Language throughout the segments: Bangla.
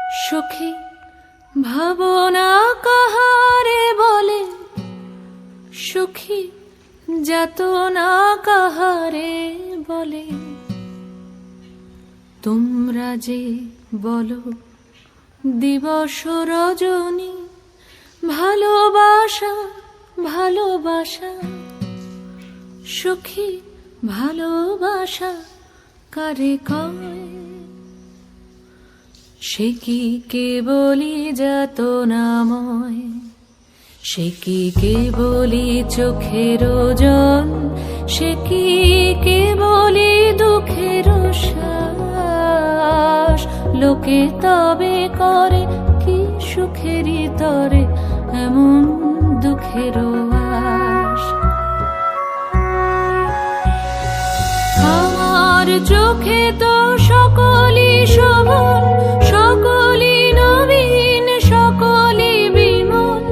সখী ভাবনা কাহারে বলে, সখী যাতনা কাহারে বলে। তোমরা যে বলো দিবস রজনী, ভালোবাসা ভালোবাসা। সখী ভালোবাসা কারে কয়? সে কি কেবলি যাতনাময়, সে কি কেবলি চোখের জল, সে কি কেবলি দুঃখের শ্বাস। লোকে তবে করে কি সুখেরই তরে এমন দুঃখের আশ। আমার চোখে তো সকলই শোভন, সকলই নবীন, সকলই বিমল।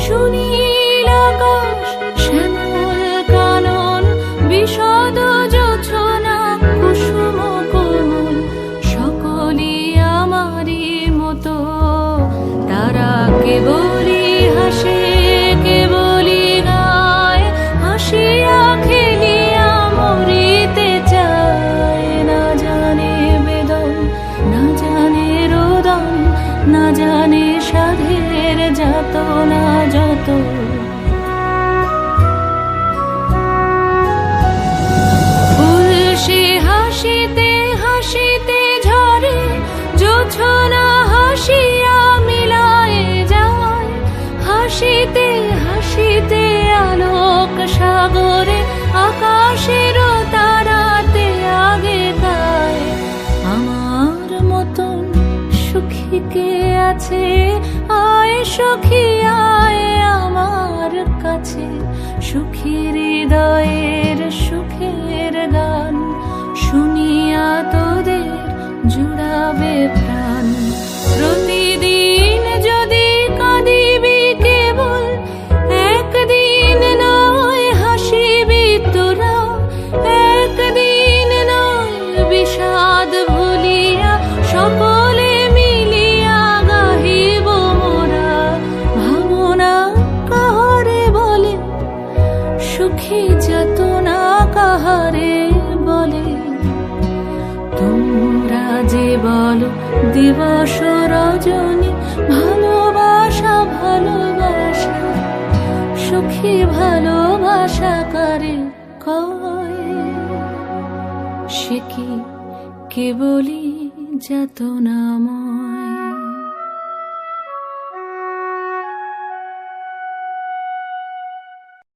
সুনীল আকাশ, শ্যামল কানন, বিশদ জোছনা, কুসুম কোমল। সকলই আমারই মতো, তারা কেবলই হাসে, কেবলই গায়, হাসিয়া খেলিয়া মরিতে চায়। না জানে বেদন, না জানে রোদন, না জানে সাধের যাতনা যত। ফুল সে হাসিতে হাসিতে ঝরে, জোছনা হাসিয়া মিলায়ে যায়। হাসিতে হাসিতে আলোক সাগরে, আকাশের তারাতে আগে গায়। আমার মতন সুখী কে আছে? আয় সখী আয় আমার কাছে। সুখী হৃদয়ের সুখের গান শুনিয়া তোদের জুড়াবে প্রাণ। প্রতিদিন যদি কাঁদিবি কেবল, একদিন নয় হাসিবি তোরা। একদিন নয় বিষাদ ভুলিয়া, সকলে মিলিয়া গাহিব মোরা। ভাবনা কাহারে বলে, সুখী যাতনা কাহারে বলে। তোমরা যে বলো দিবস রজনী, ভালোবাসা ভালোবাসা। সুখী ভালোবাসা কারে কয়? সে কি কেবলি যাতনাময়।